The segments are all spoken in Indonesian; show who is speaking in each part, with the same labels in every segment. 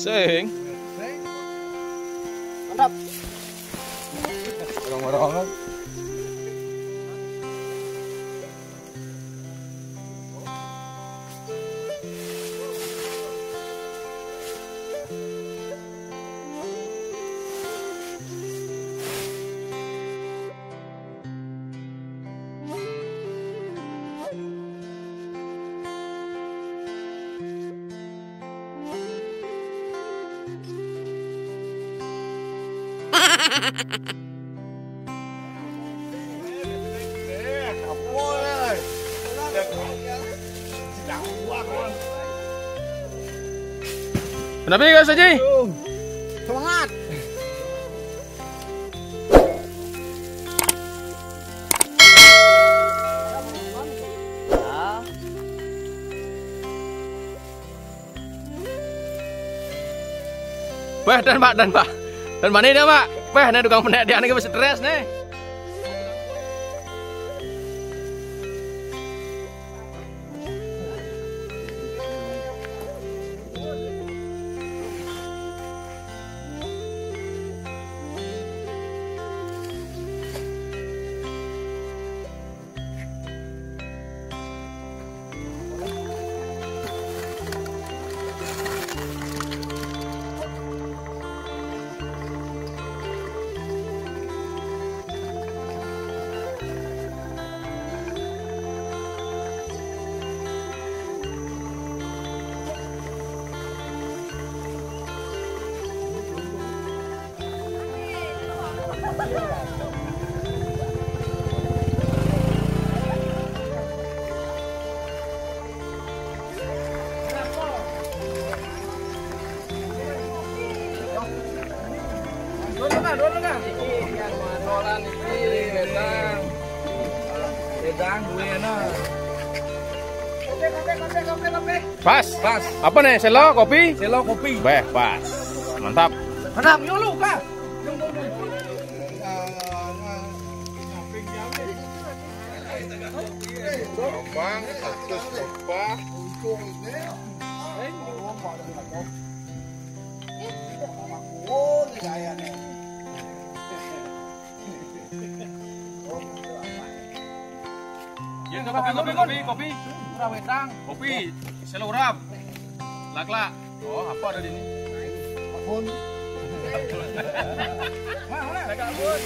Speaker 1: Sing.
Speaker 2: Mantap.
Speaker 1: Orang-orang.
Speaker 3: Kenapa ya Guys Haji?
Speaker 2: Semangat.
Speaker 3: Wah dan Pak dan mana dia Pak? Wah nih tukang penek dia nih stres nih. Pas. Apa nih? Selo kopi?
Speaker 2: Selo kopi.
Speaker 3: Beh, pas. Mantap.
Speaker 2: Mantap, yo lu, Kak.
Speaker 1: Bang, status apa?
Speaker 3: Ya, kopi. Kopi, selurap. Lak. Oh, apa ada di sini?
Speaker 1: Abon.
Speaker 3: Mana? Lak abon.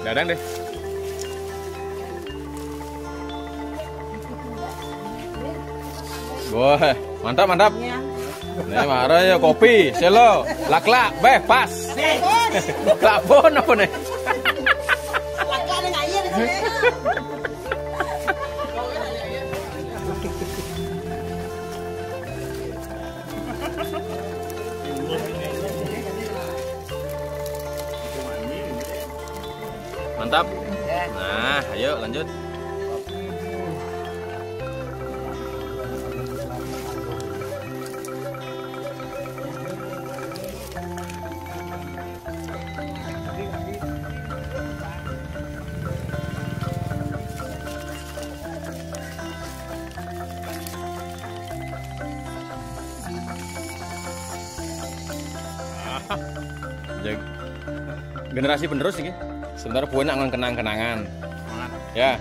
Speaker 3: Dadang deh. Wah, mantap. Nih marah ya kopi, selo, lak, beh pas. Lakbon apa nih? Mantap. Nah, ayo lanjut. Generasi penerus ini. Sebentar puan angan kenangan. Ya.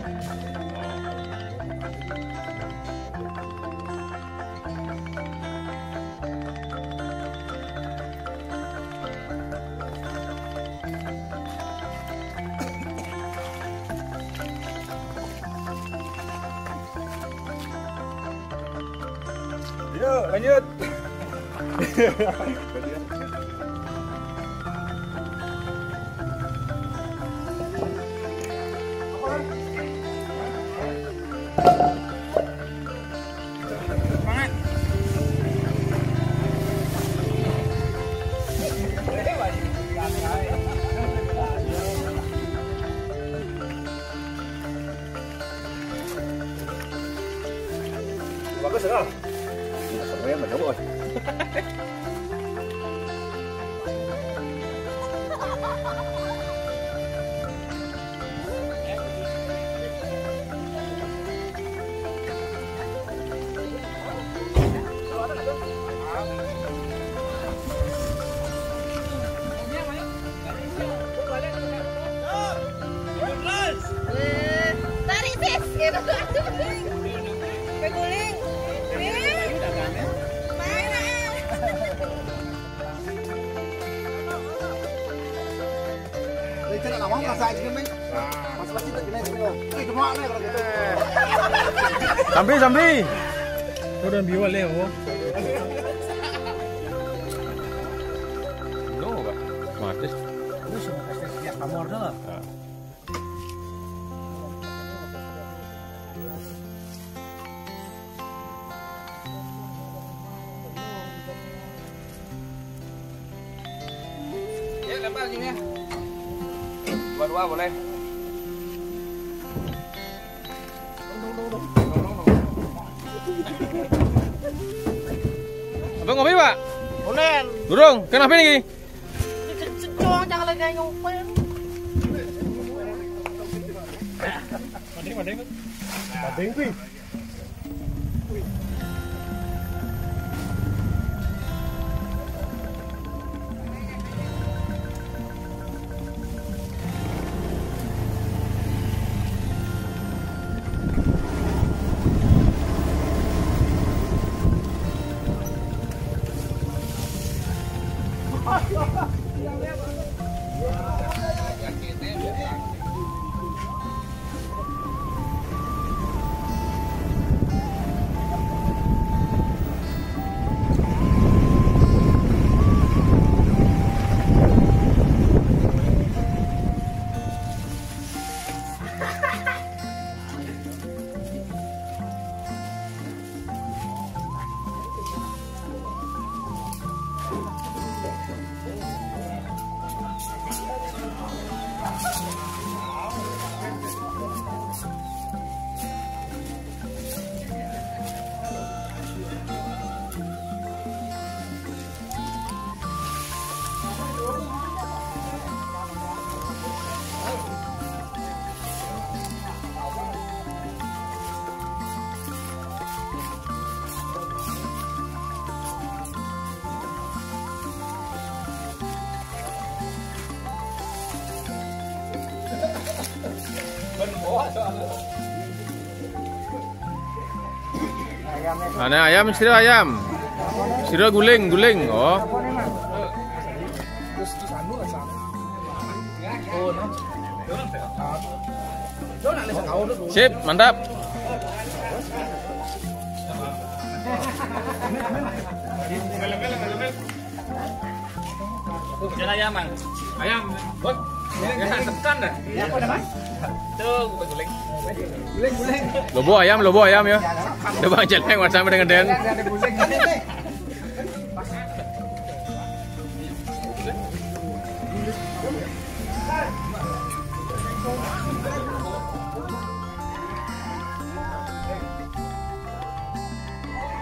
Speaker 1: Yuk, lanjut. Bagus kan? Semuanya menunggu.
Speaker 2: Tarik sis, gitu. Beguling.
Speaker 1: Kita nggak mau merasa aja kan, masih tak kena itu. Cuma nih kalau gitu.
Speaker 3: Sampai.
Speaker 4: Udah biwa Leo.
Speaker 3: No, Pak. Matis.
Speaker 4: Lu sudah kasih setiap kamar dah.
Speaker 3: Ya, lempar sini ya. Dua boleh. Abang ngopi, Pak?
Speaker 4: Unen.
Speaker 3: Durung, kenapa nih?
Speaker 2: Secong jangan lagi ngumpul.
Speaker 4: Padeng kuy.
Speaker 3: Nah, ayam, istri ayam. Istri guling, guling. Oh. Sip, mantap.
Speaker 4: Jalan ayam, Bang. Ayam. Bos. Ya, tekan dah. Ya, apa namanya? Tuh, guling. Guling.
Speaker 3: Lobo ayam ya. Coba jeleng sama dengan Den.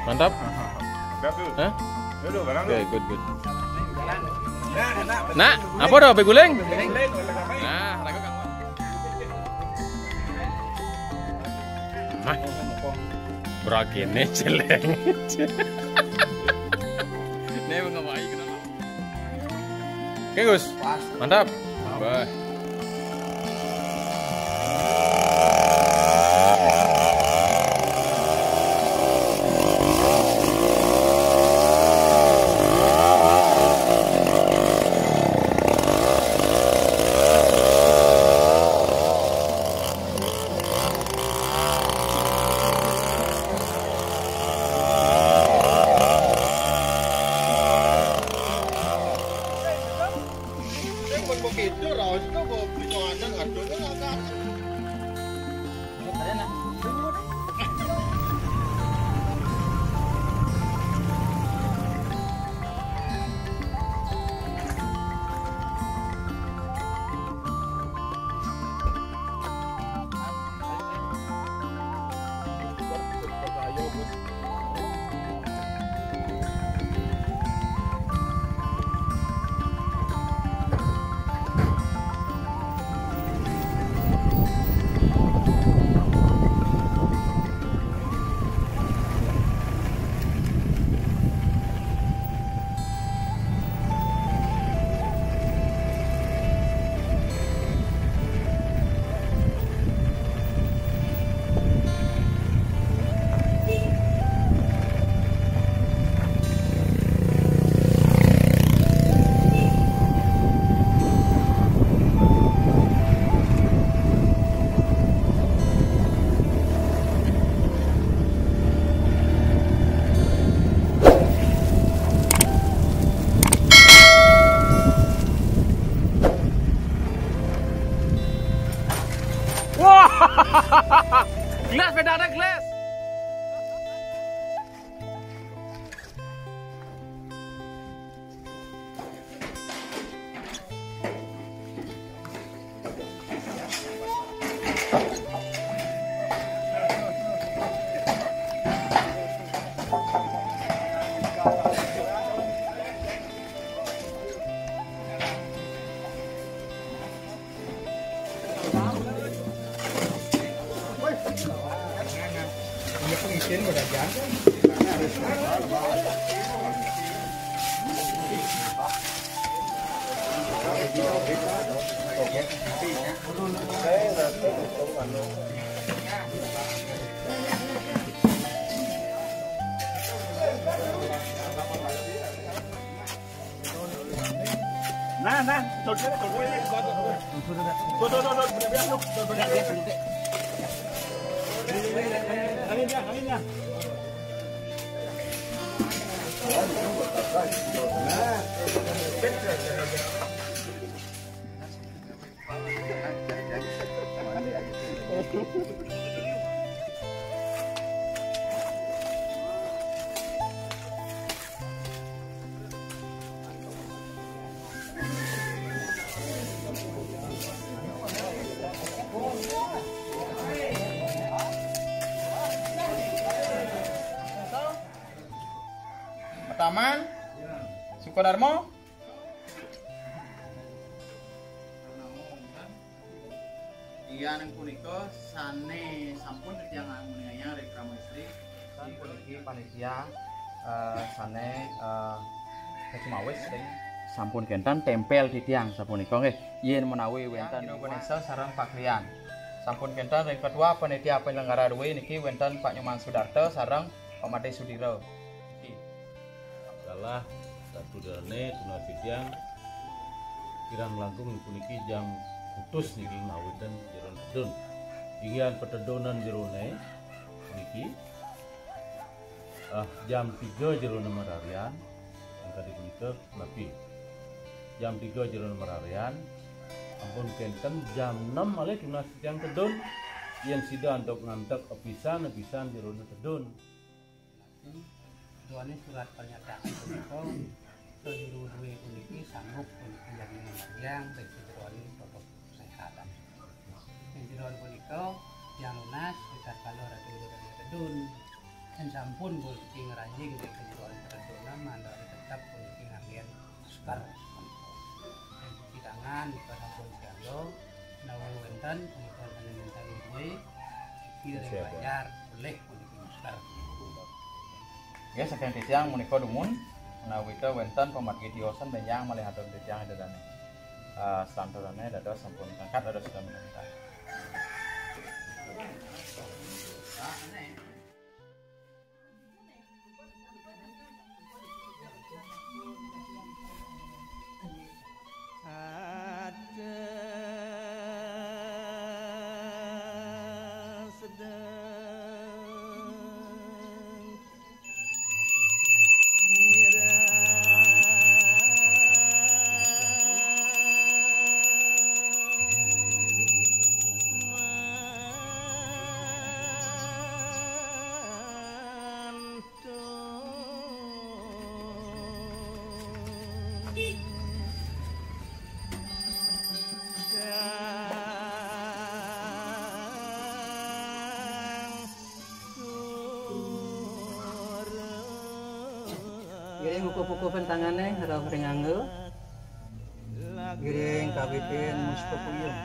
Speaker 3: Mantap. Hah? Oke, good. Nah, apa dah beguling? Nah, ragu kamu. Mah. Beragene jeleng. Nih enggak mau kenapa? Oke, Gus. Mantap. Bah. Gelas, beda ada gelas.
Speaker 4: Pengisian berdagang.
Speaker 1: Nah, tuh. Anginnya.
Speaker 3: Taman Sukodarmo.
Speaker 5: Iya nang punika sane sampun jangan meninganya rekrama istri si puniki panitia sane kecumawis sampun kentan tempel di tiang sapunika nggih yen menawi wonten Indonesia sareng paklian sampun kentan ring kedua panitia penyelenggara duwe niki wonten Pak Nyoman Sudarto sareng Pak Made Sudiro.
Speaker 6: Kalah satu dane tunasi tiang kirang langkung puniki jam putus niki ngawitan jeron pedun ingian petedonan jerone niki jam 3 jeron mararian angka dipunika lebih jam 3 jeron mararian ampun kenten jam 6 malih tunasi tiang tedun yang sida untuk ngantek episan jeron tedun.
Speaker 7: Doanya surat pernyataan punika kedua-dua puniki sanggup puniki yang dari protokol kesehatan. Yang jeroan punika yang lunas kita kalau ratu dari kedun dan sampun puniki ngerajing dari kejuruan keduna mandor tetap puniki ngambil masker dan cuci tangan di sampun segala nawa wenten punika minta duwe iki bayar boleh puniki masker.
Speaker 3: Ya saking titiang menika dumun menawi teh wonten pamargi diosan benjang malih hatur titiang dadane. Santurane dados sampun angkat dados sudah menentang.
Speaker 7: Giring buku-buku pentangannya harap ringangge. Giring kabitin muspepuyung.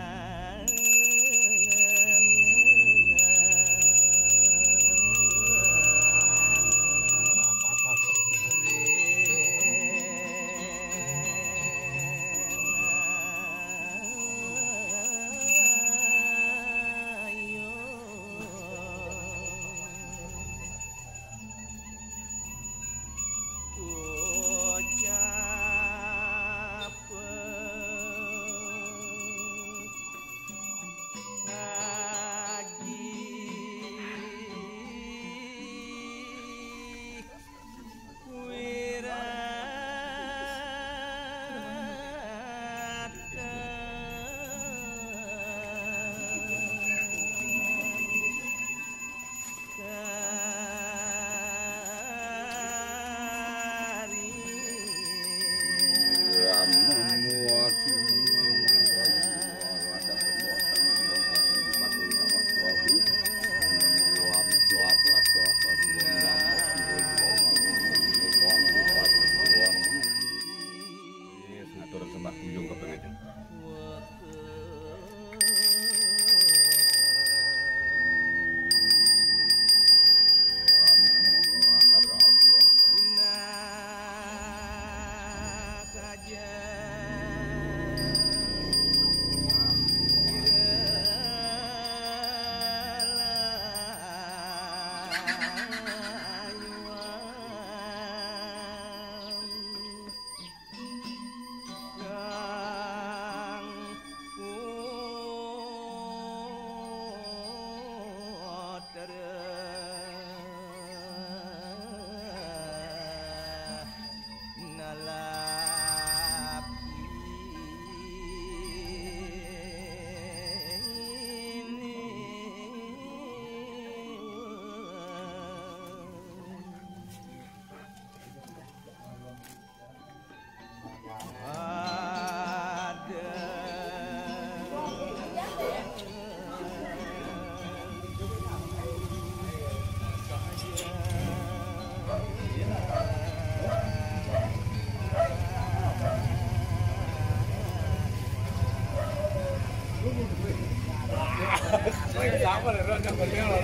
Speaker 4: Sama lah, yang penting lah.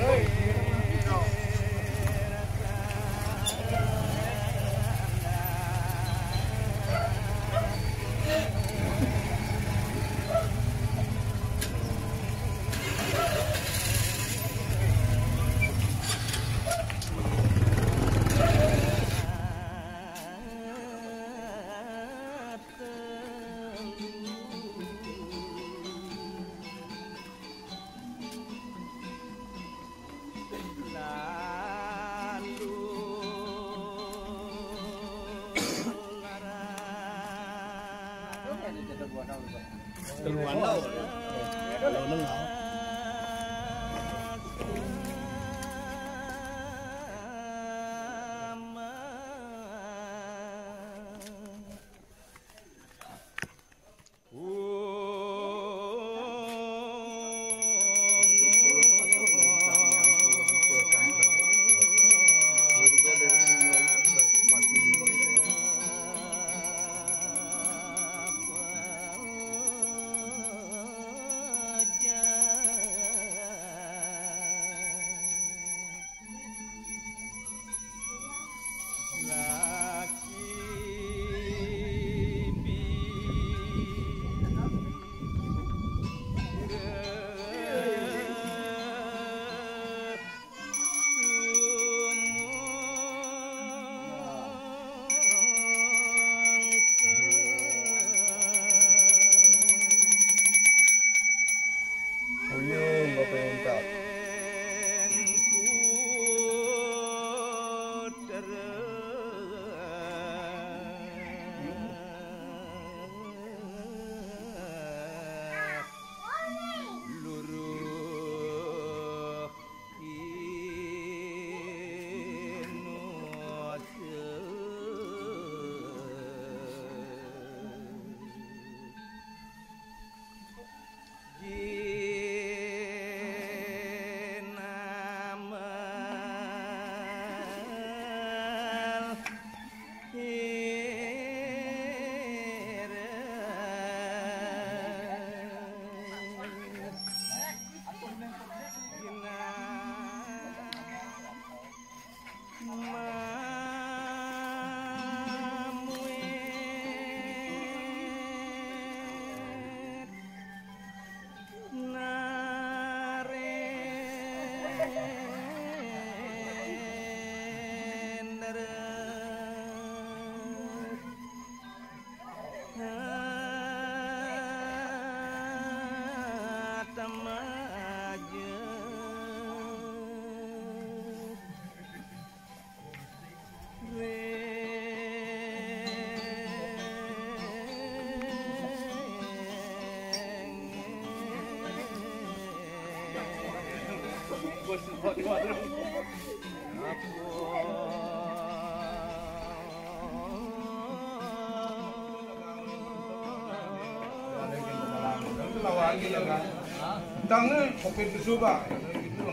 Speaker 1: Tangnya kopi suka,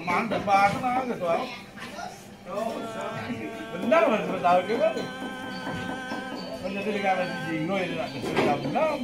Speaker 1: mantap banget lah gitu. Benar mas tahu juga. Menjadi kalau di Jino itu nak sudah benar.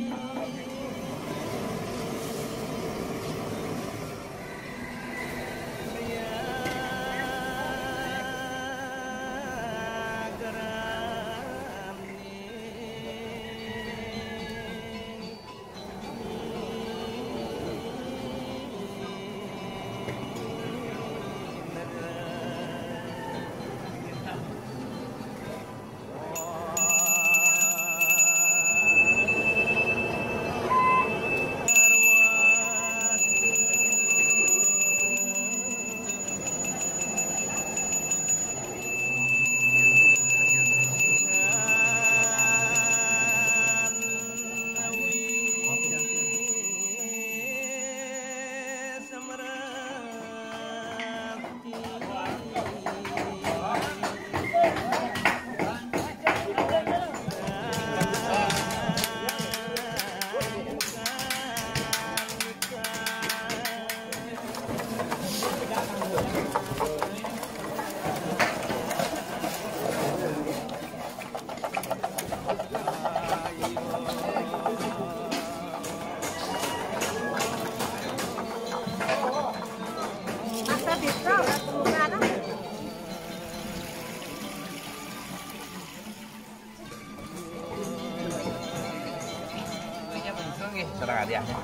Speaker 4: lagi sedang hadiahnya.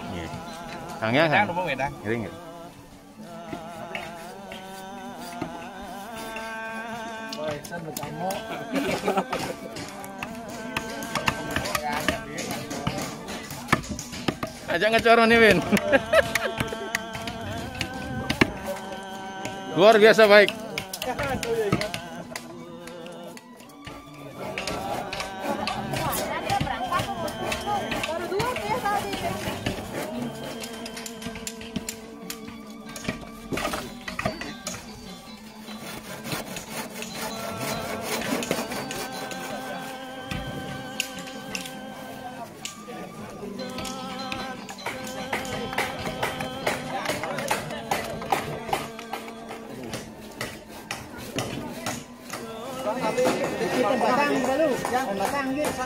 Speaker 3: Kangnya
Speaker 4: Wedang
Speaker 3: kan.
Speaker 4: rumah wedang.
Speaker 3: Ngiring nggak? Ajak ngecor nih Win. Luar biasa baik.
Speaker 2: Baru 2 ya tadi.
Speaker 1: Batang dulu, yang batang gitu.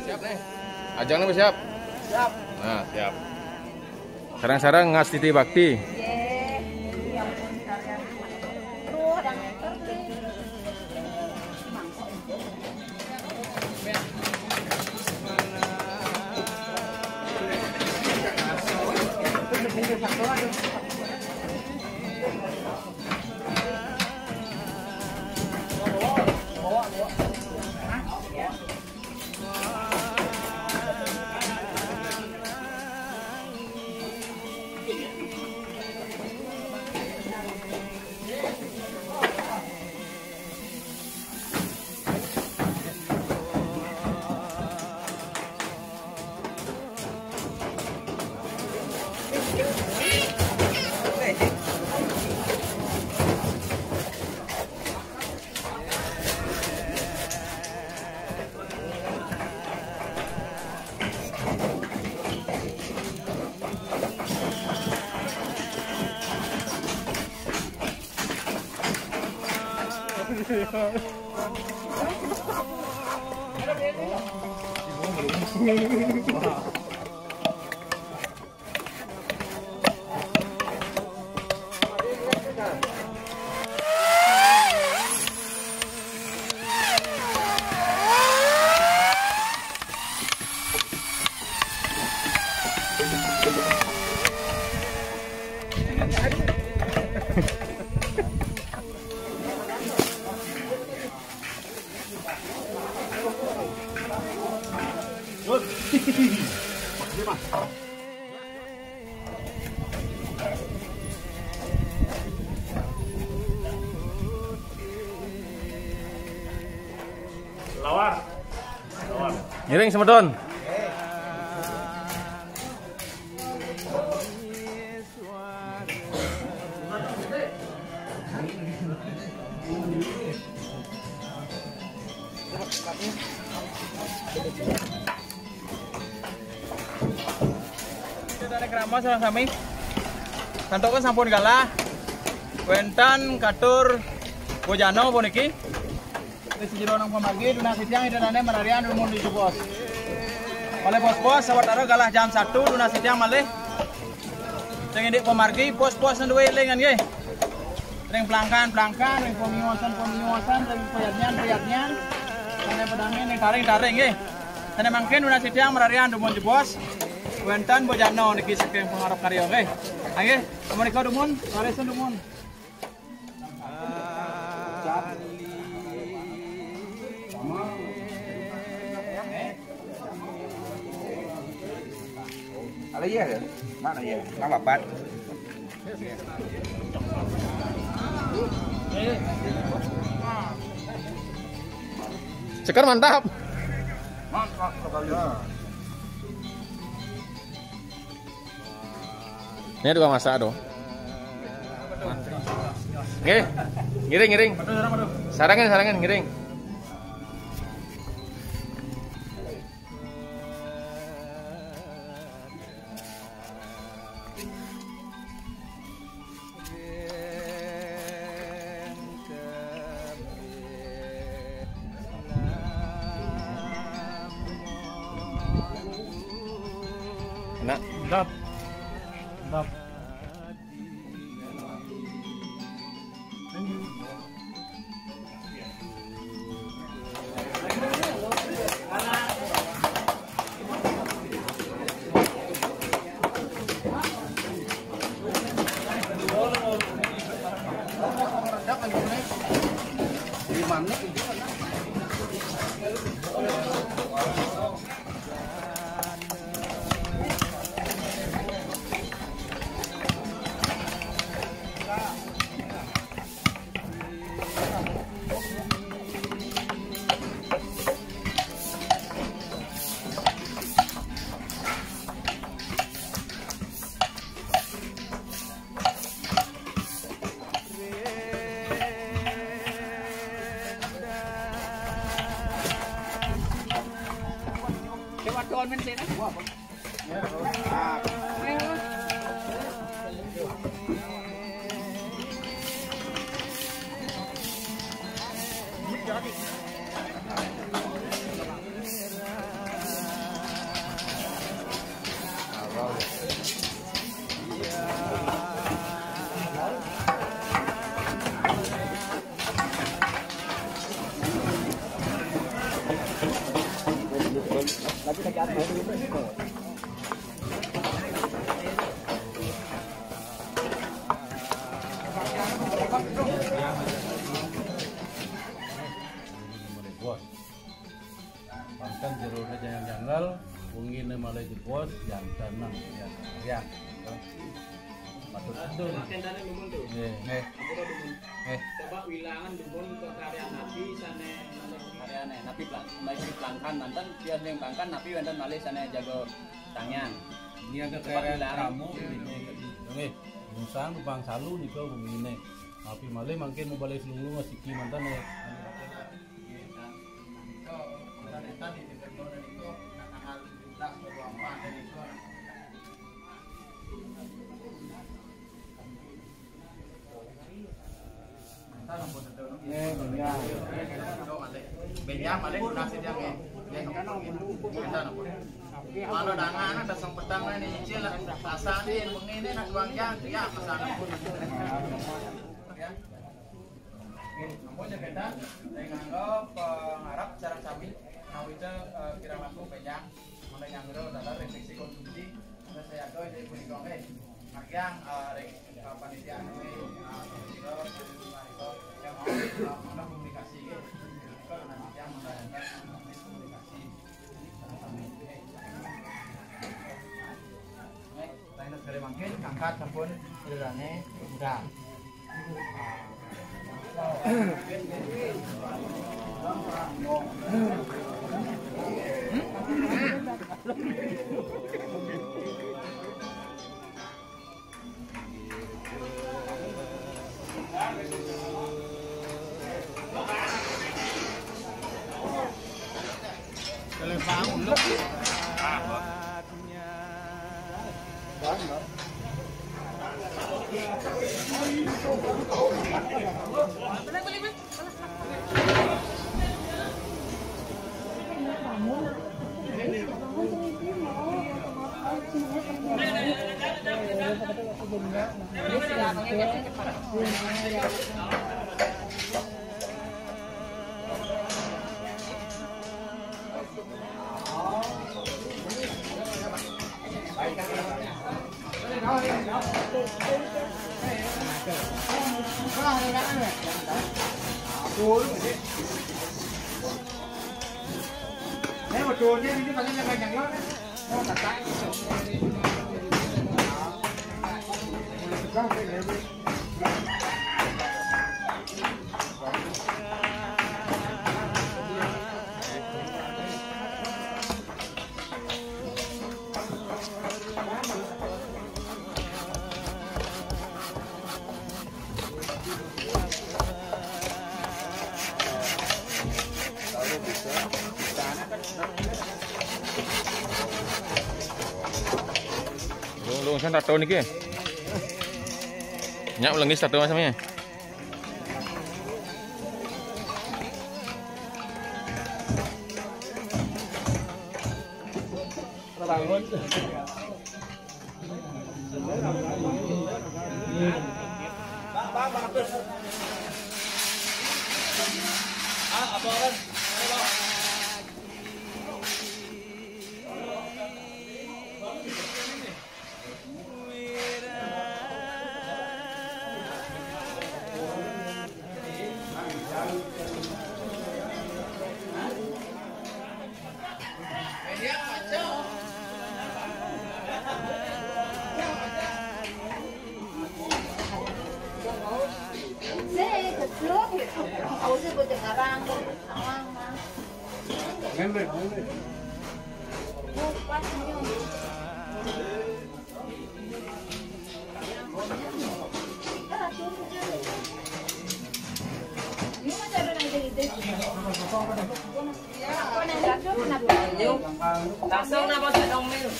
Speaker 4: Siap nih.
Speaker 3: Ajangnya udah siap? Siap. Nah, siap. Sarang-sarang ngas titi bakti.
Speaker 2: Aduh, dan terbeli.
Speaker 3: Ngiring semedon.
Speaker 5: Dari Krama sareng sami. Santokan sampun galah. Wentan katur Bojano puniki. Wis jero nang pamargi duna sitiang idanane mararian rumun di bos. Oleh bos-bos sawetara galah jam 1 duna sitiang malih. Sing ndik pamargi pos-pos duwe lengan nggih. Ring pelangkan, ring pemiwosan, ring payatnyan. Sane pedange ning taring nggih. Sane mangken duna sitiang mararian rumun di bos. Wentan Bojano niki saking pengarep karya nggih. Nggih, menika dumun, laresan dumun.
Speaker 1: Ada ya? Mana ya? Nama Pat.
Speaker 3: Sekar mantap.
Speaker 1: Mantap sekali.
Speaker 4: Ini dua masak dong. Ngiring. Sarangan ngiring. Enak.
Speaker 6: Sedap. Pangkan jeruknya jangan-jangan, ungin malai jebos, yang tenang, ya. Patut itu.
Speaker 7: Coba wilangan dumun ke karya nabi sana karyane nabi pelangkan mantan dia yang pelangkan nabi wonten malih sana jago tangan.
Speaker 6: Ini ada karya kamu ini. Musang bang salu nih kau begini. Tapi malih mungkin mau balik seluruh masih mantan ya.
Speaker 5: Benya malih nasi dia nge. Mana dangan ada sang petang ni cil pasang ni mengini nak tuang yang dia pasang pun. Nampaknya kita dengan pengarap cara cabai. Nah itu kira masuk banyak. Mana yang itu adalah restriksi konsumsi. Saya ada di Punikong yang panitia ini yang mau komunikasi yang mengadakan komunikasi lain negara mungkin angkat sampun berane udah
Speaker 4: urusan tato niki. Nyak ulangis tato samanya.
Speaker 8: Langsung na bos dong mil.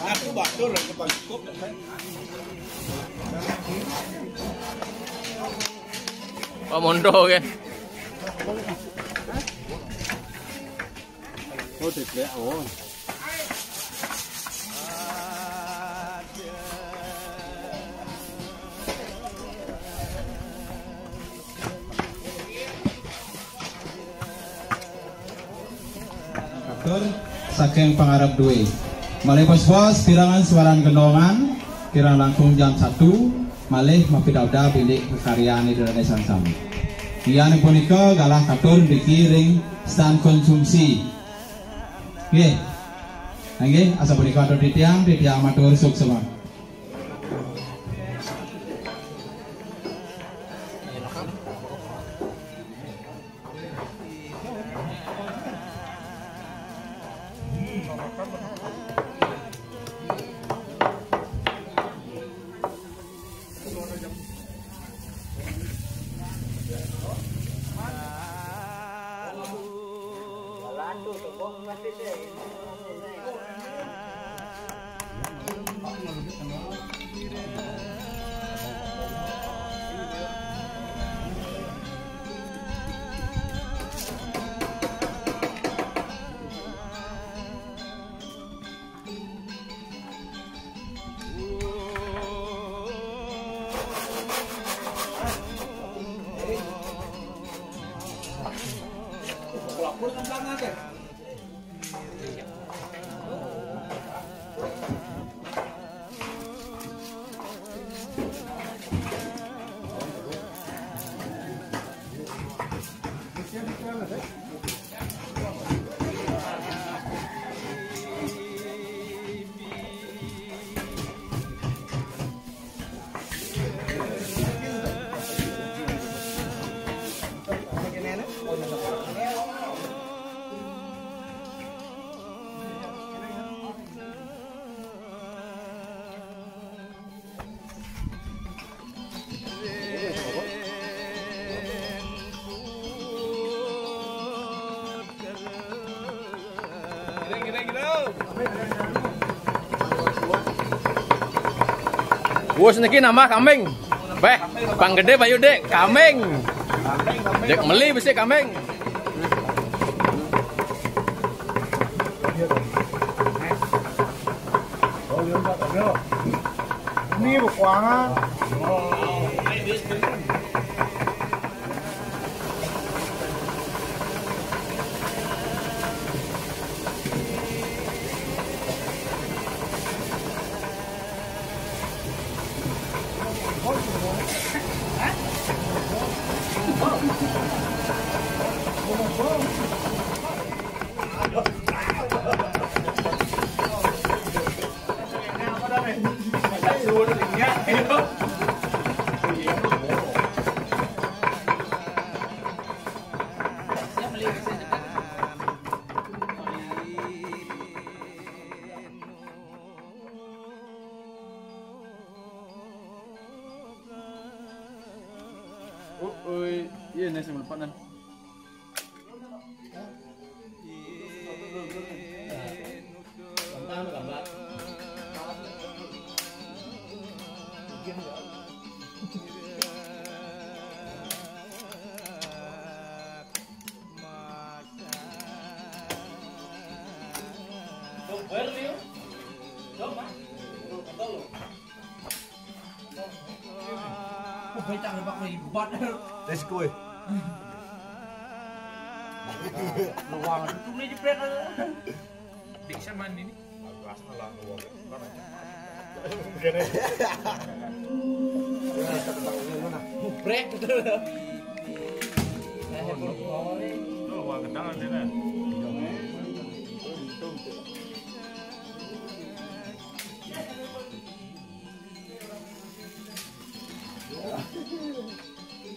Speaker 1: Aku bakso lagi cukup.
Speaker 4: Pak Mondo ke.
Speaker 6: Oh, tidak. Oh.
Speaker 9: Saking pangarep duwe. Malih pos-pos pirangan suaran gendongan kirang langkung jam 1 malih mapidauda bilik kekaryaan Indonesia sami. Iyane punika galah katur dikiring stand konsumsi. Nggih. Nggih, asa punika atur titiang matur suksema.
Speaker 4: Bos niki nama kambing. Beh, Bang Gede Bayu Dek, kambing. Dek meli besi kambing.
Speaker 1: Ini bukuangan.
Speaker 3: ini sing mlepat nan.
Speaker 1: Let's go.
Speaker 3: Luang itu nih jepret.
Speaker 4: Dik sama ini.
Speaker 3: Brek betul.
Speaker 4: Luang gedang ada kan.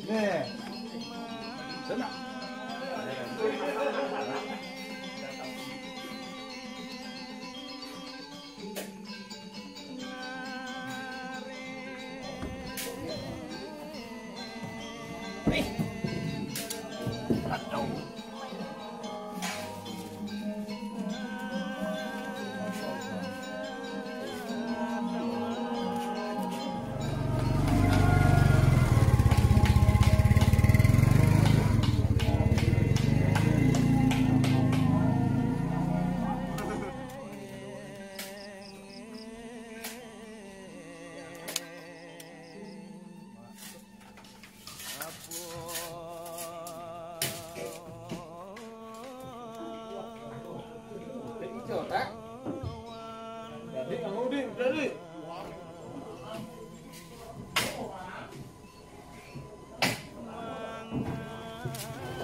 Speaker 1: Nih.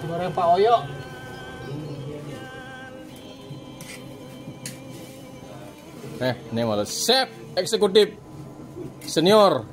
Speaker 3: Goreng Pak Oyo. Ini malah chef eksekutif senior.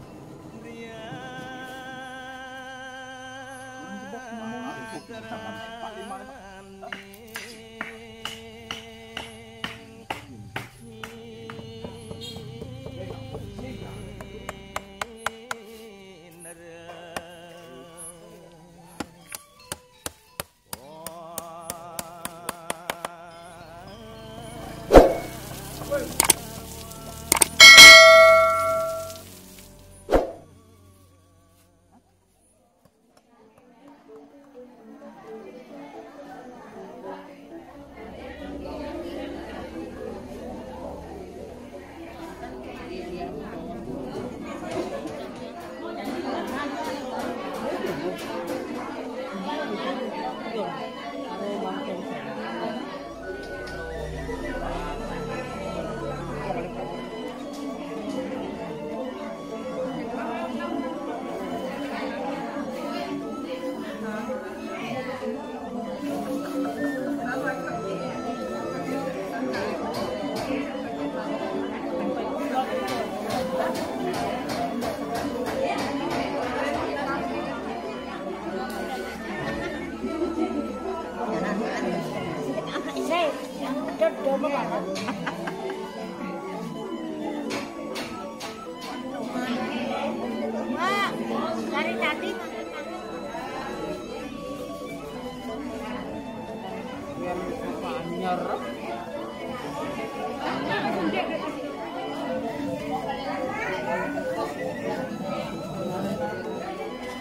Speaker 2: Dari tadi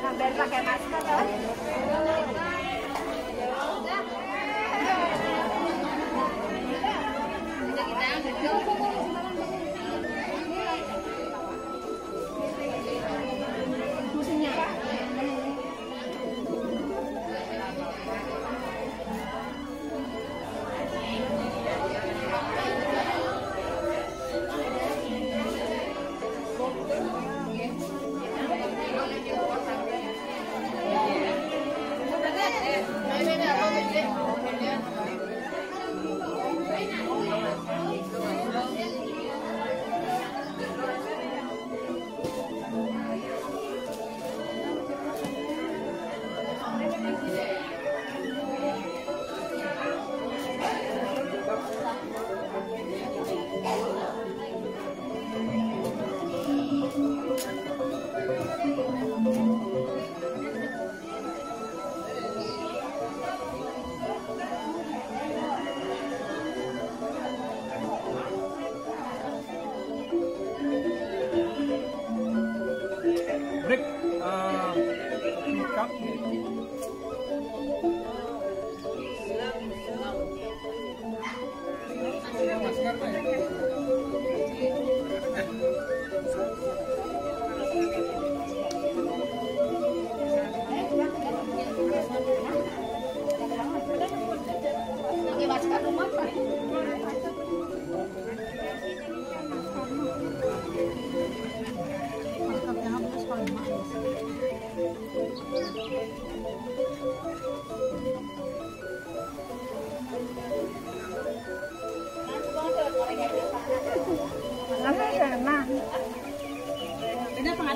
Speaker 2: hampir pakai masker kan?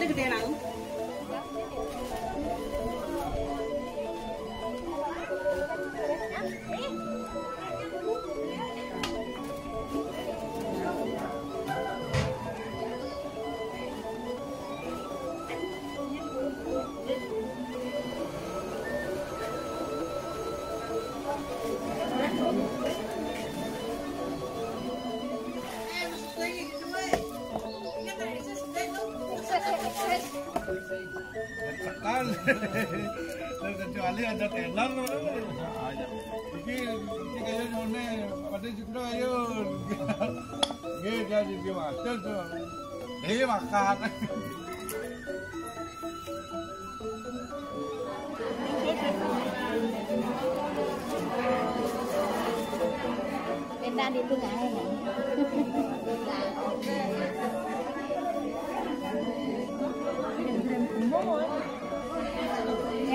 Speaker 2: ini gede nang.
Speaker 1: Kan, kecuali ada tenar, ini kayaknya none pada juga ayun, gitu jadi macam tu, ini makan.
Speaker 2: Benda di tengah ya.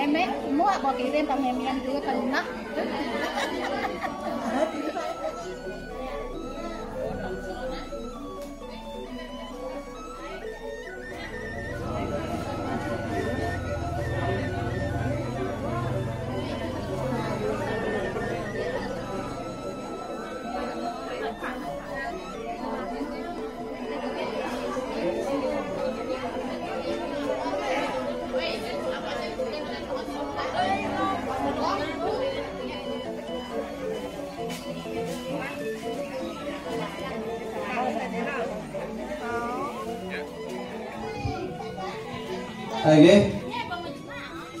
Speaker 2: Em ấy mua bỏ cái tên tầm em đưa tầm nắp.
Speaker 9: Oke,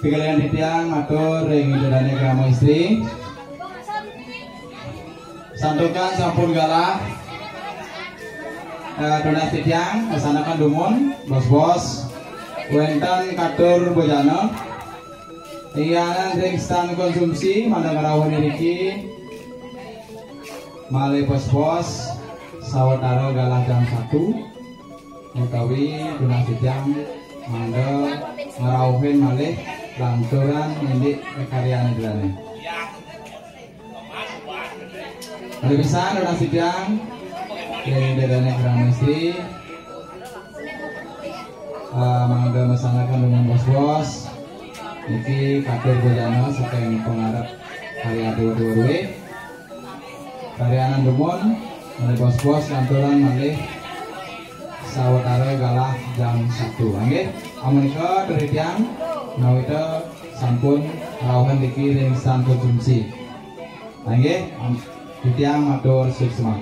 Speaker 9: pikirkan titiang matur ring idolane krama istri. Santukan sampun galah donasi titiang kesanakan dumun bos-bos wenten katur bojana iyanan ring stand konsumsi mandang rawuh niki malih bos-bos sawetara galah jam 1 utawi donasi titiang mangga ngerawuhin malih lanturan indik karyane dilane. Mari pisan donasi tiyang ing derene krama istri mangga mesanaken dengan bos-bos niki katur bojana saking pengarep karya dua-dua karyanan dumun malih bos-bos lanturan malih sawetara galah jam 1 nggih amenika deritiang nawita sampun rawuhan niki ring stand konsumsi nggih deritiang matur suksma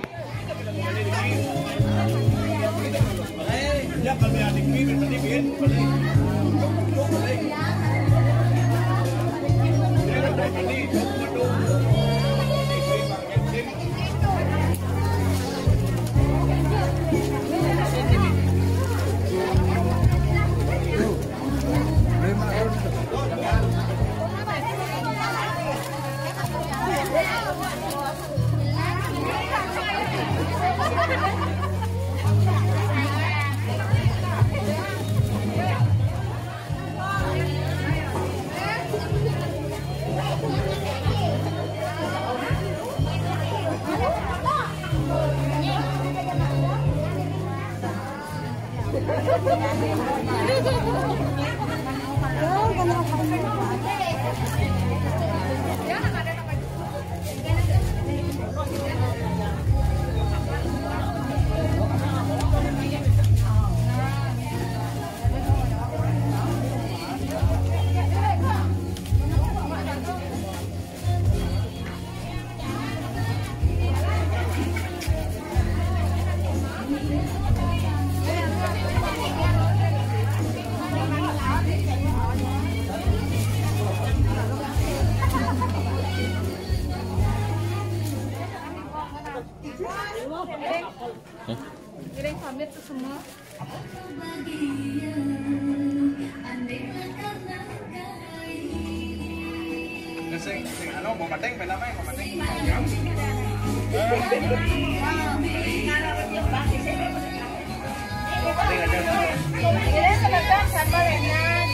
Speaker 1: Ya kalau adik ini berarti
Speaker 2: Kirim pamit ke semua.
Speaker 1: sing anu mau mateng penamanya mau mateng.
Speaker 2: Ini sebentar sambal enak,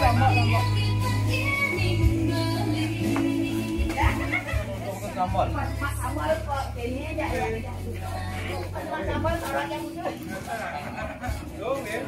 Speaker 2: lombok.
Speaker 3: Sambal.
Speaker 2: Sambal kok ini aja ya. Sambal orang yang muncul.
Speaker 1: Dong ya.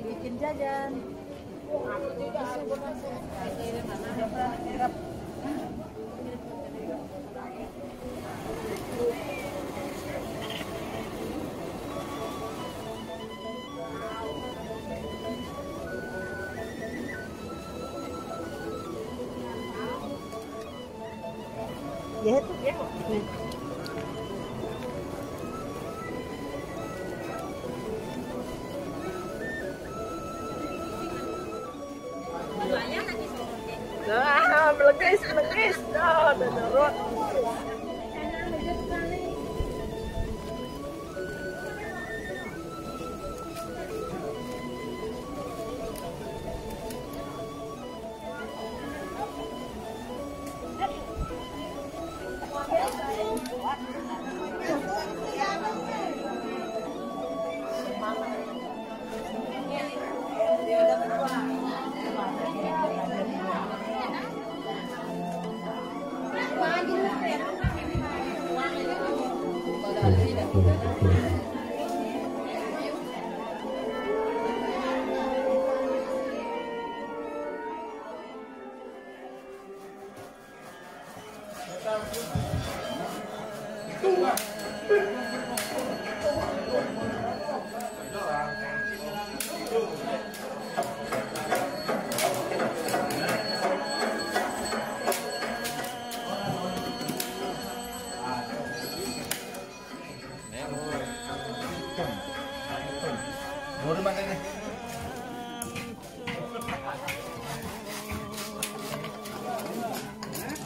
Speaker 2: Bikin jajan. Ya itu ya. Melekis. Udah dorot.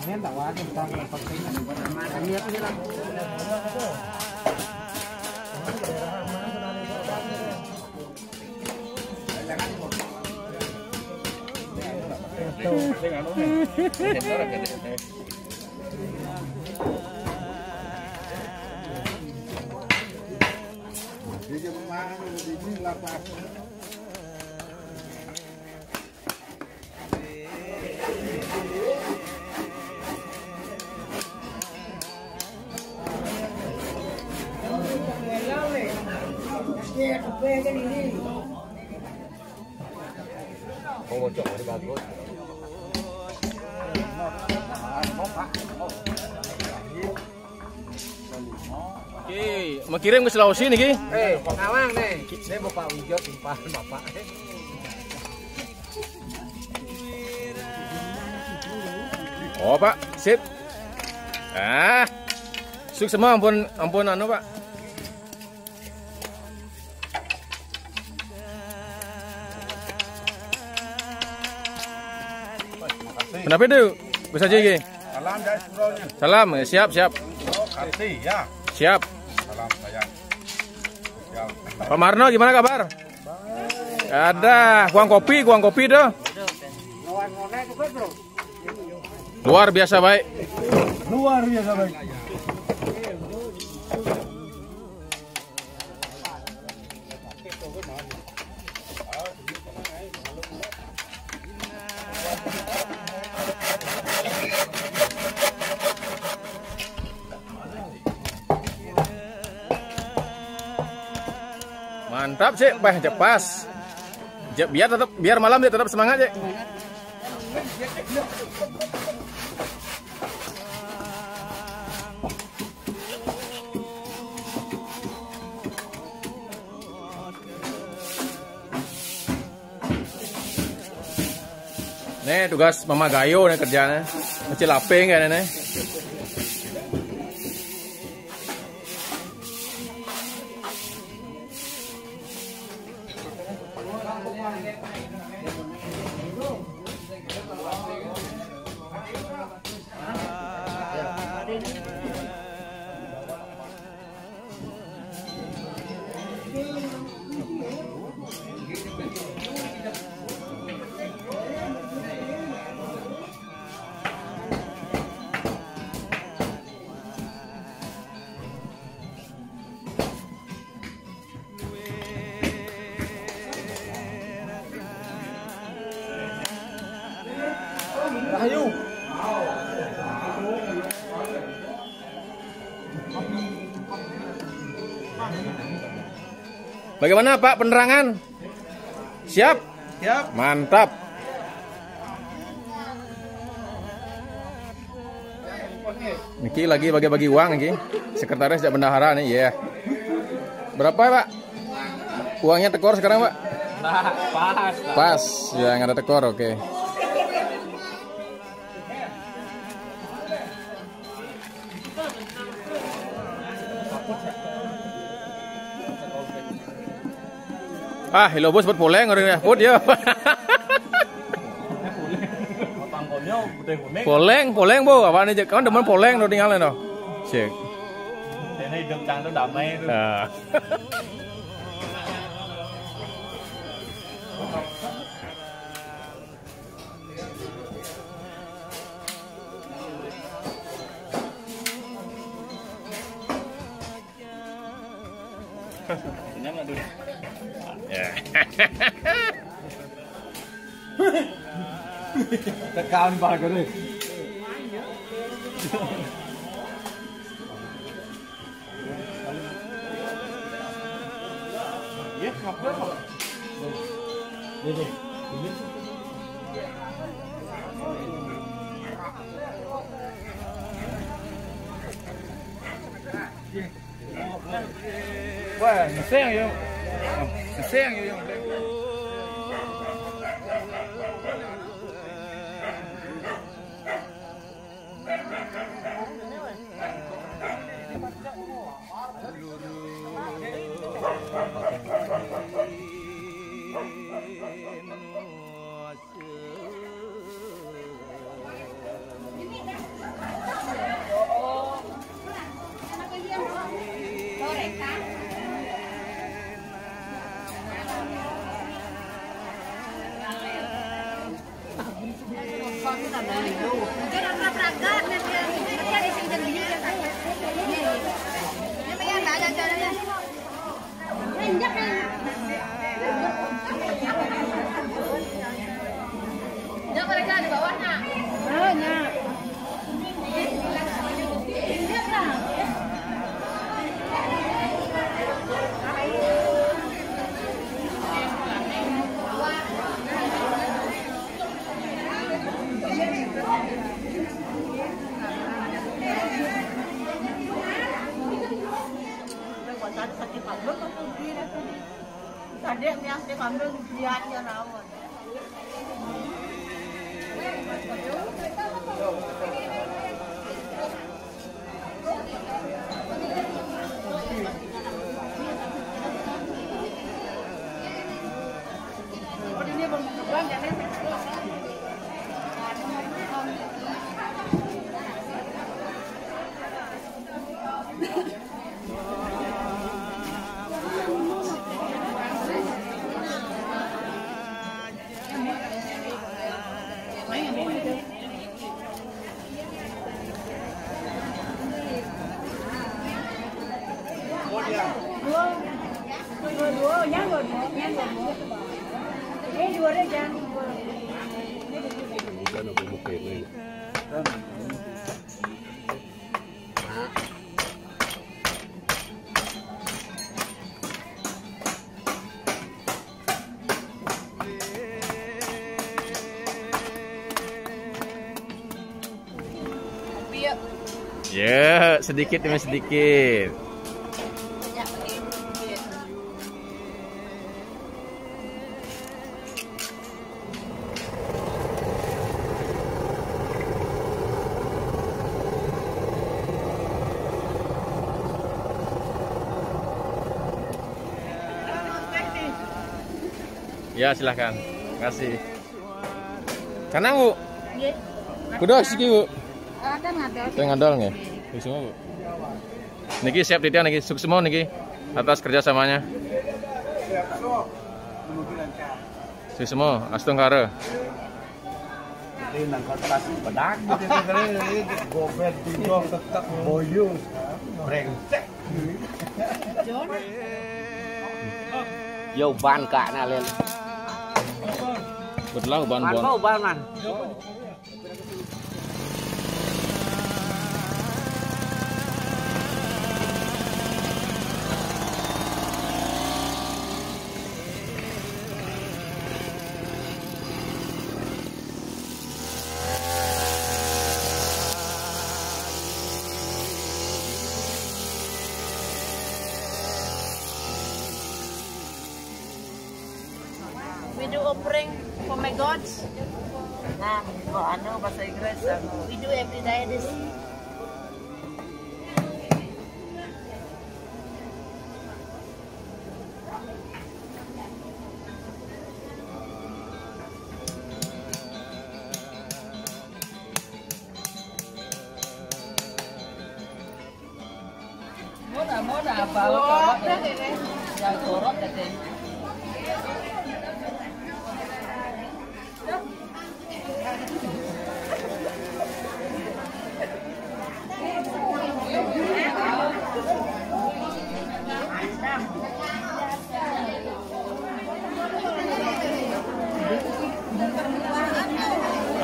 Speaker 2: Ini tak wajib kita pakai ini apa sih lang?
Speaker 1: Dia makan ini lapas.
Speaker 6: Oh, bocok ini bagus.
Speaker 4: Oke, mau kirim ke Sulawesi nih, Ki?
Speaker 7: Ngawang nih. Saya Bapak Wijot, Bapak.
Speaker 4: Oh, Pak, sip. Suk semua ampun anu, Pak. Kenapa itu? Bisa aja, Ki.
Speaker 1: Salam dari Suraunya.
Speaker 4: Salam, siap.
Speaker 1: Oh, kasih ya.
Speaker 4: Siap.
Speaker 1: Salam sayang. Siap.
Speaker 4: Pak Marno gimana kabar? Ada, kuang kopi tuh. Luar biasa baik.
Speaker 1: Luar biasa baik.
Speaker 4: Mantap sih, pas. Biar malam dia tetap semangat ya. Nih tugas Mama Gayo nih kerjanya, kecil lapeng kayaknya nih.
Speaker 8: Bagaimana Pak penerangan? Siap?
Speaker 1: Siap.
Speaker 8: Mantap. Niki lagi bagi-bagi uang niki. Sekretaris tidak bendahara nih, ya. Yeah. Berapa Pak? Uangnya tekor sekarang Pak?
Speaker 4: Nah, pas.
Speaker 8: Pas, ya nggak ada tekor, oke. Ah, hello bos buat poleng orangnya, buat ya. Poleng bu, apa nih? Kawan demen poleng lo tinggalin lo. Cek.
Speaker 3: Ini hidup cang tuh damai tuh.
Speaker 8: Ya.
Speaker 2: Tekan Pak Gede.
Speaker 1: Ya, apa Pak?
Speaker 2: Wah, ngeseng ya. Ngeseng ya.
Speaker 10: Tadi yang diambil lihatnya rawon. Ini berkembang dan
Speaker 8: Ya, sedikit demi sedikit. Ya, silahkan. Terima kasih. Kanang, Bu. Nggih. Kudu siki, Bu. Ngadol. Teh ngadol nggih. Wis semua, Bu. Niki siap titian niki, suk semua niki. atas kerjasamanya. Si semua astung kare.
Speaker 1: Ini nangkal terasi pedang gitu gobet tinggal tetap boyo. Brengsek.
Speaker 2: Yo ban kak na lên.
Speaker 8: Betul ban bon.
Speaker 2: Ban man.
Speaker 10: We do offering for my gods. Nah, ano bahasa Inggris? We do every day this.
Speaker 2: Mốt à vào cái torot cái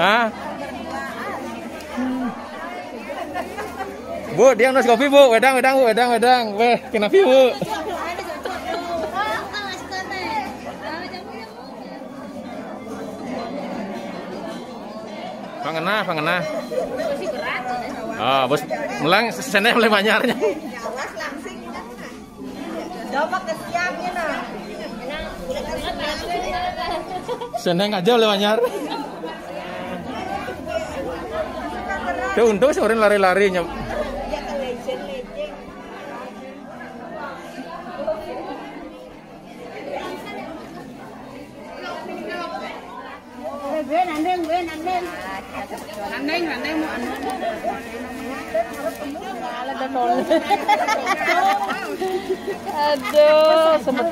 Speaker 8: Ah. Bu, dia nasi kopi bu, wedang. Weh, kenapa bu? Pangena. Ah, bos, melang seneh mulai banyarnya.
Speaker 10: Coba ke siangnya nah.
Speaker 8: Seneh aja mulai banyar. Tuh untung sore lari-lari nyam.
Speaker 10: Nandeng mau anu.
Speaker 2: Aduh, sempet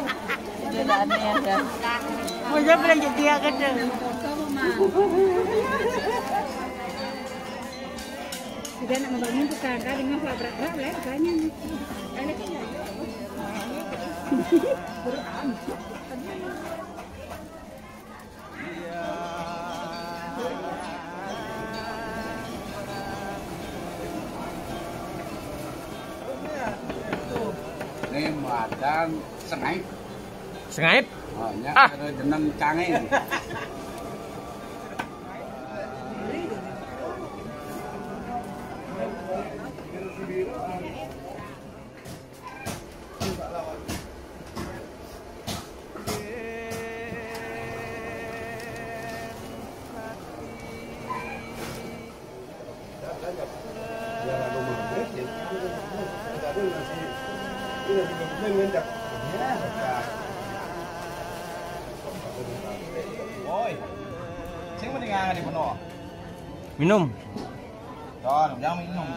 Speaker 2: aneh ada.
Speaker 10: Mau jadi dia gede. Sudah nak membangun tu kakak dengan berat lah katanya.
Speaker 1: Ini madang sengaip.
Speaker 8: Sengaip?
Speaker 1: Oh, ya, jeneng canggih.
Speaker 5: Ôi, sing mendingan di penuh.
Speaker 8: Minum.
Speaker 5: Rồi, jangan minum.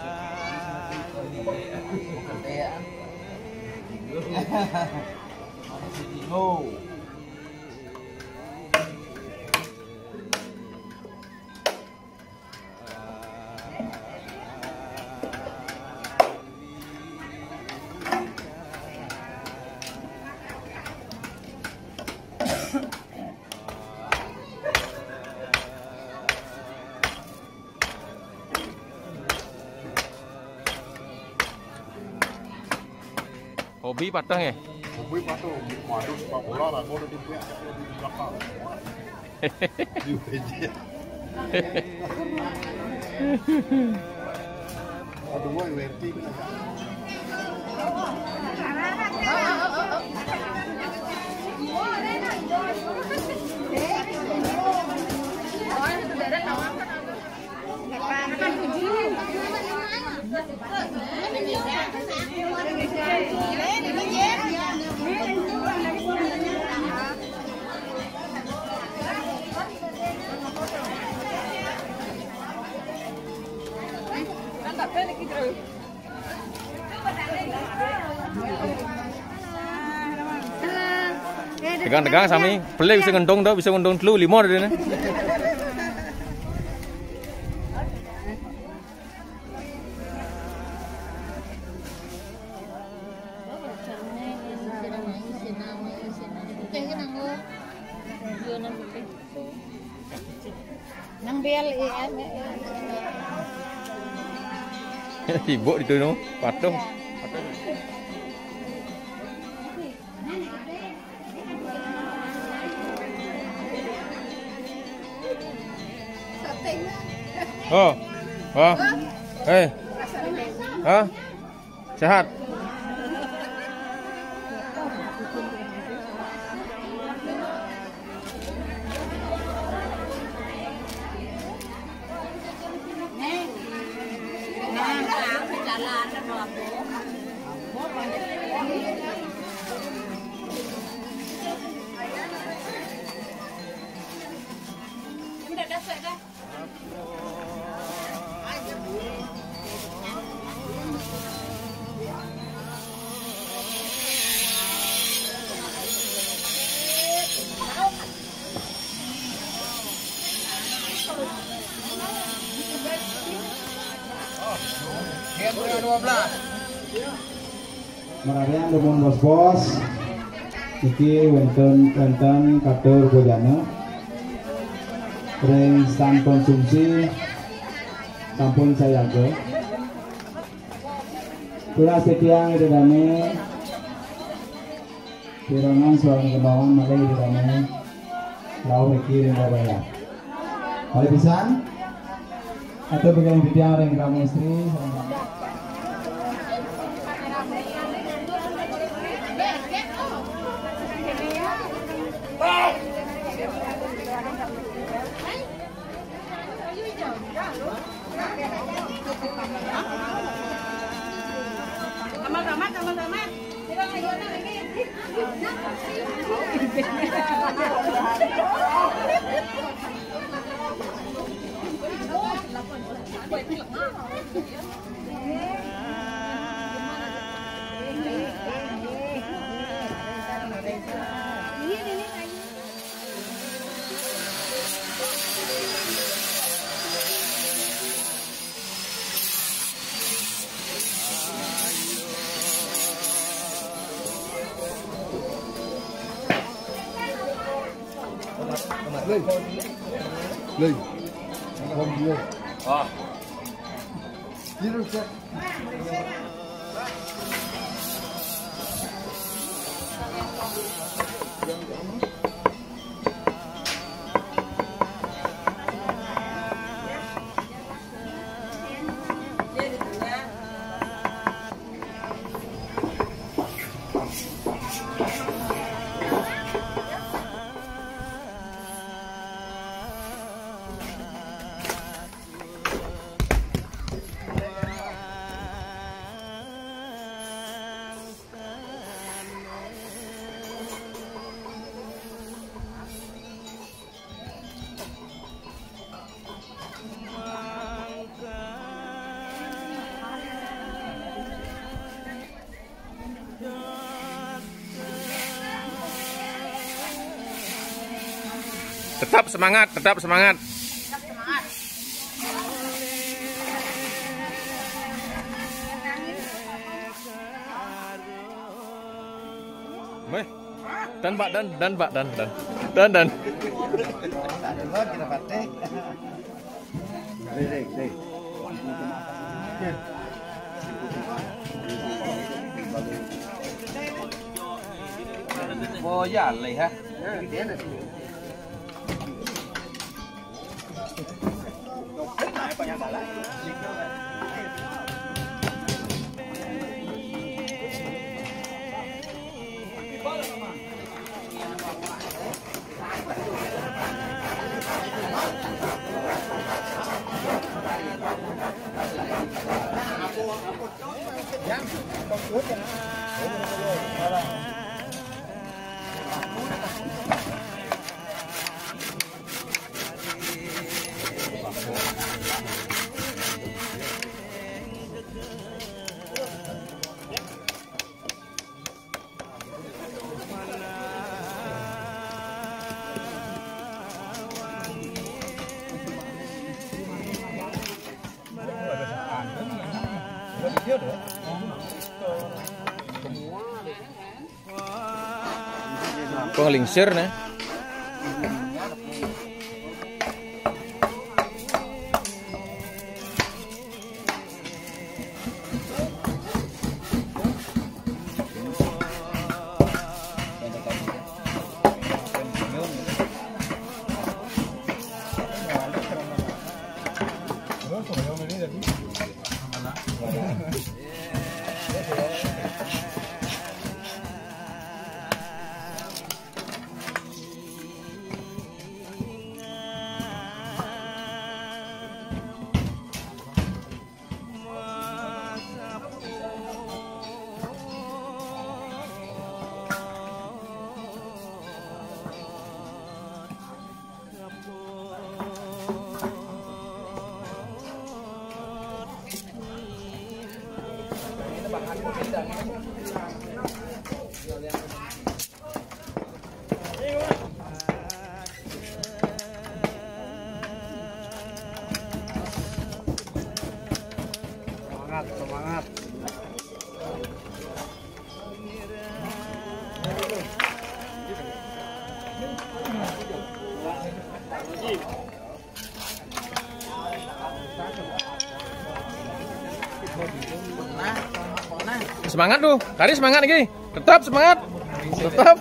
Speaker 5: Oh.
Speaker 8: Hobi patah ya?
Speaker 1: Hobi patah, waduh sepak bola lah, bola di belakang. Di PJ. Aduh, gue werti kan.
Speaker 8: Tegang-tegang sami, pelai bisa ngendong dah, bisa ngendong telu 5 dah ni.
Speaker 10: Nang bel
Speaker 8: Sibuk itu no, patung. Oh, oh, sehat.
Speaker 9: Mararian lumun bos-bos iki wonten katur bojana ring stand konsumsi sampun saya ke kula setiang dedane pirangan soal kembangan malih dedane lau iki ring bawaya mari pisan atau bagian video ring kamu istri
Speaker 10: Teman-teman, kita ngayon lagi.
Speaker 1: Lên. Không lên. Đi rồi chết.
Speaker 8: Tetap semangat, tetap semangat. Meh, dan Pak dan.
Speaker 3: Oh ya, leh ha.
Speaker 8: Penglingsir nih.
Speaker 2: Semangat.
Speaker 8: Semangat tuh, Kari semangat lagi. Tetap semangat. Tetap.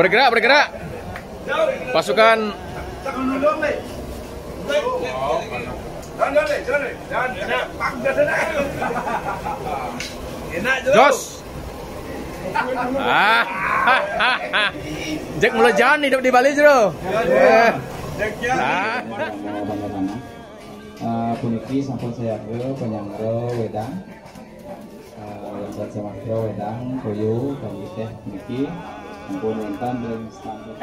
Speaker 8: Bergerak, bergerak. Pasukan Jos. Jack mulai jalan hidup di Bali jero.
Speaker 9: Puniki sampun saya penyangga wedang. Yang saya wedang koyo kami teh puniki sampun wonten ing standar.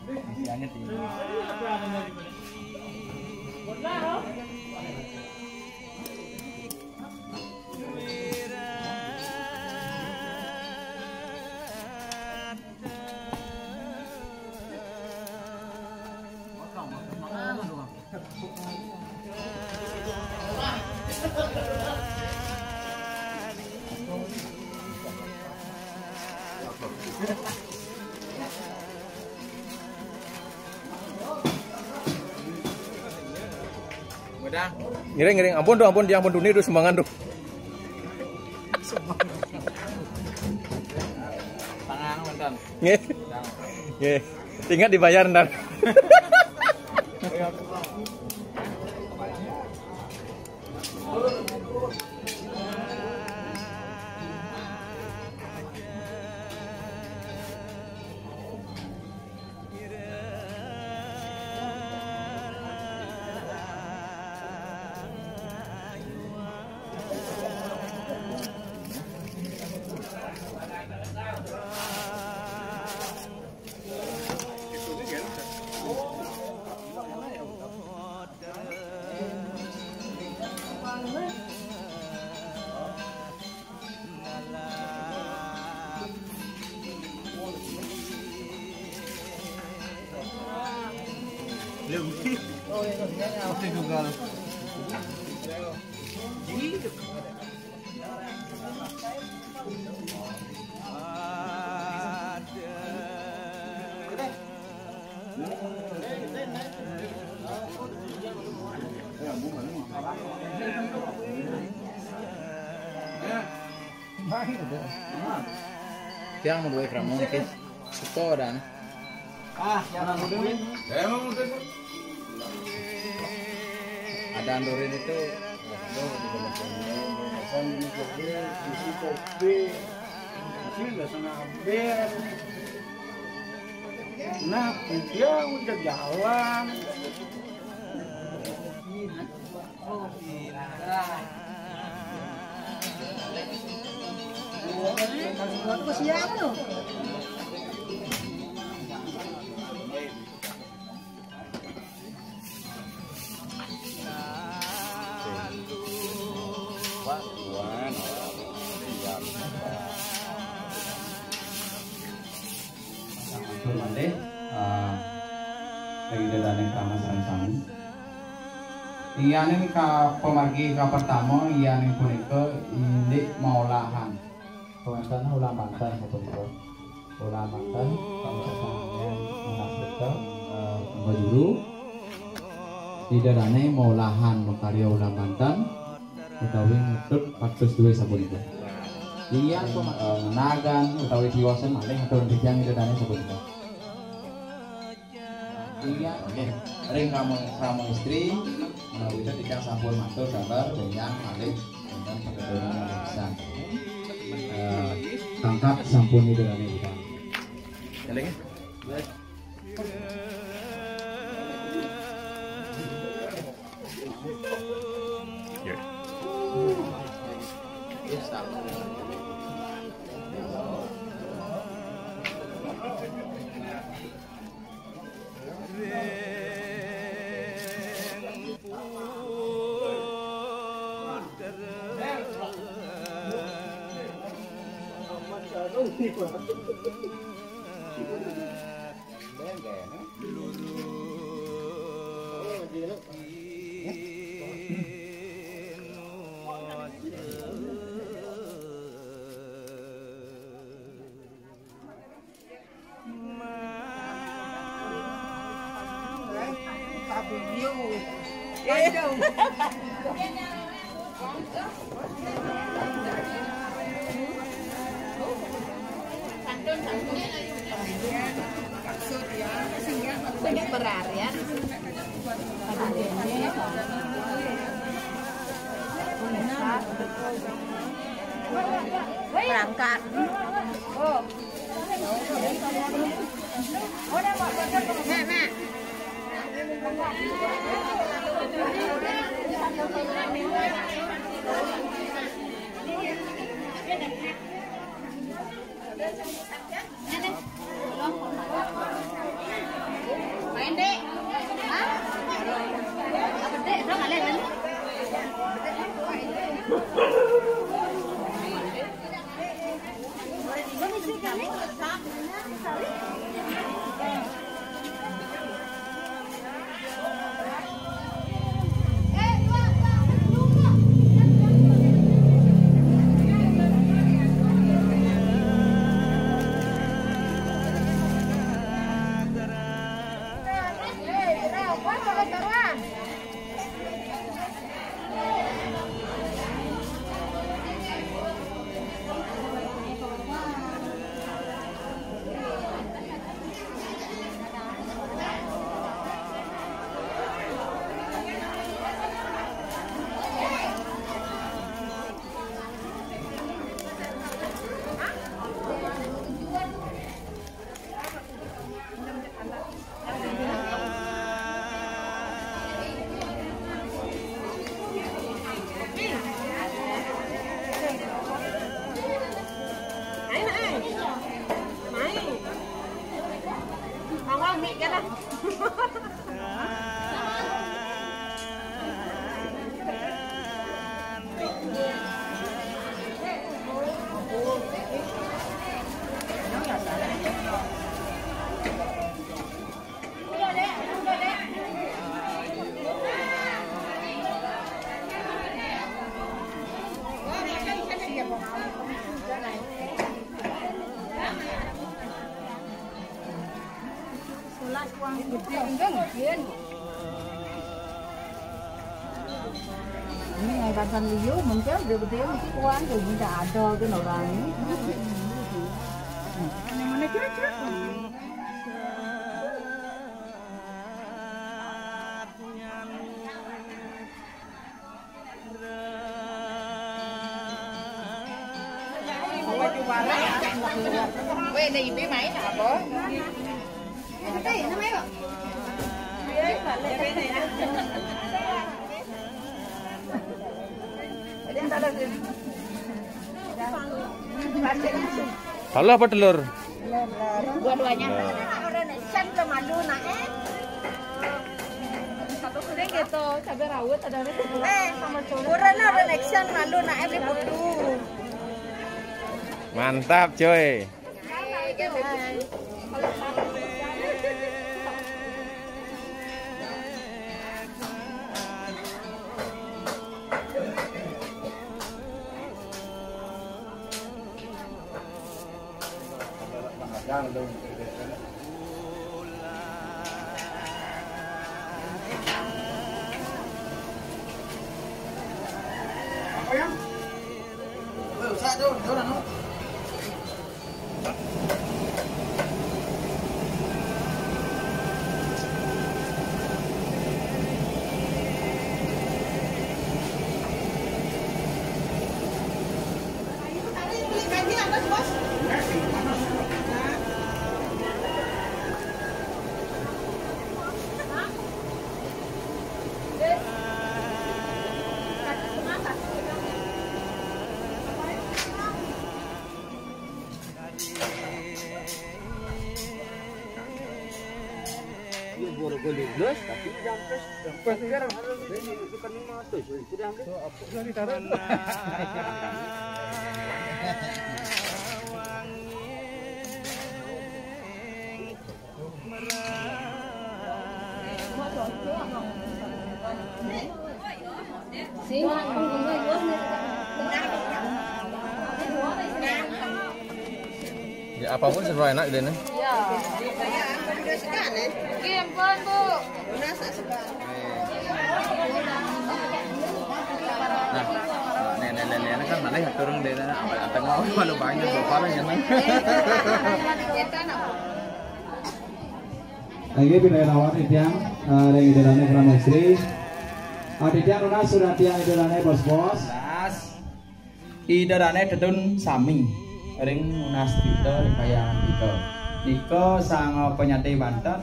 Speaker 5: Masih anget ini.
Speaker 8: Ngiring, ampun tuh, ampun Duni tuh semangat tuh.
Speaker 5: Tangan mantan.
Speaker 8: Nggih. Ingat dibayar ntar.
Speaker 5: Tiang mau dua gram mungkin. Suko dan.
Speaker 2: Jangan muduin.
Speaker 5: Ada andorin itu.
Speaker 2: Nah, dia udah jalan.
Speaker 10: Siapa tuh?
Speaker 5: matur malih pengidadaning Krama sareng sami. Iyaning pemargi pertama iyaning punika indik maulahan. Wonten ulah manten punika. Ulah manten pamesane menasbeta bajuru. Idadane maulahan makarya ulah manten utawi ngedut kados duwe sapunika. Iyan menagan utawi diwasan malih atur tiyang idadane sapunika. Iya, ring kamu istri, itu tidak sampun matur gambar dengan malih dan kebetulan pisan. Tangkap sampun itu dan itu.
Speaker 8: Jalan.
Speaker 10: Berarian berangkat. Mak. Main dek. Hah? Dek, dong ale kan?
Speaker 11: Ini ngày ban liu mình kéo được cái quán thì cũng đã cho cái nồi này. Nhưng mà nó chết.
Speaker 10: Quê này biết máy nào có.
Speaker 11: Cái nó mấy bạn.
Speaker 8: Salah apa telur?
Speaker 10: Dua-duanya. Orang Nation ke malu naik. Satu kuning gitu, cabai rawit ada sama cowok. Orang Nation malu naik beli putu.
Speaker 8: Mantap, coy.
Speaker 2: tapi jam sekarang bukan 500 sudah ambil apa ditaruh
Speaker 8: Ya apapun serba enak deh nih.
Speaker 10: Ya. Kimpun Bu.
Speaker 3: Nenek kan mana ya turun deh apa mau malu banyak bapak lah yang
Speaker 9: lagi pindah rawat tiang yang idolane Krama Istri tiang lunas sudah tiang idolane bos-bos idolane tetun sami ring lunas kita kayak kita niko sang penyati Banten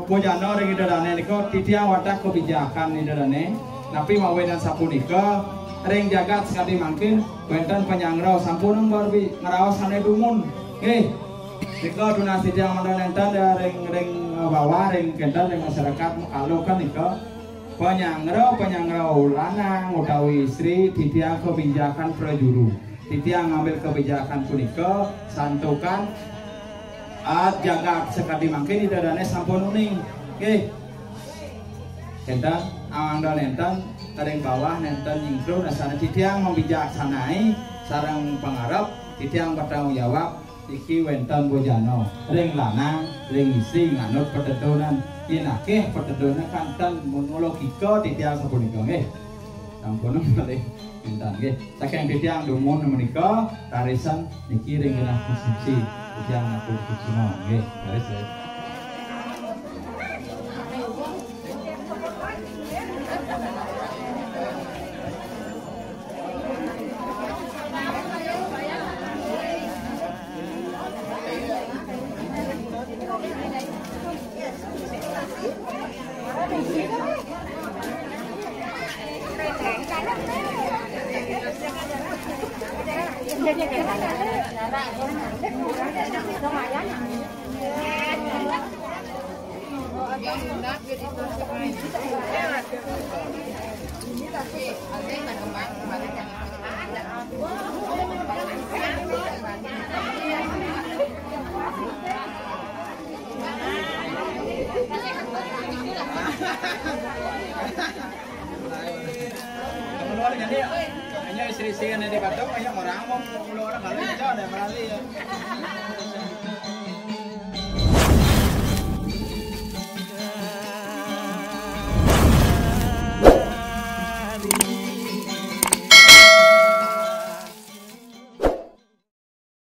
Speaker 9: bojano ring idolane niko tiang wadah kebijakan idolane tapi mau dan sapunika ring jagat sekali mungkin Banten penyangrau sampun barbi ngaraos sane dumun niko donasi tiang mandan enten ring bawah ring kenten ring masyarakat kalau kan niko penyangrau lanang utawi istri titiang kebijakan prajuru titiang ngambil kebijakan punika santukan jagat sekali mungkin idadane sampun uning kenten awang nenten ring bawah nenten nyingkru nasana titiang membijaksanai sareng pangarep titiang bertanggung jawab iki wenten bojano ring lanang ring istri nganut petetunan inakeh petetunan kanten monologika titiang sapunika nggih sampun malih enten nggih saking titiang dumun menika karisan niki ring genah konsumsi titiang ngatur kusuma nggih karis ya. Keluar jadi hanya istri-istri yang di Batam banyak orang mau keluar kalau itu ada melalui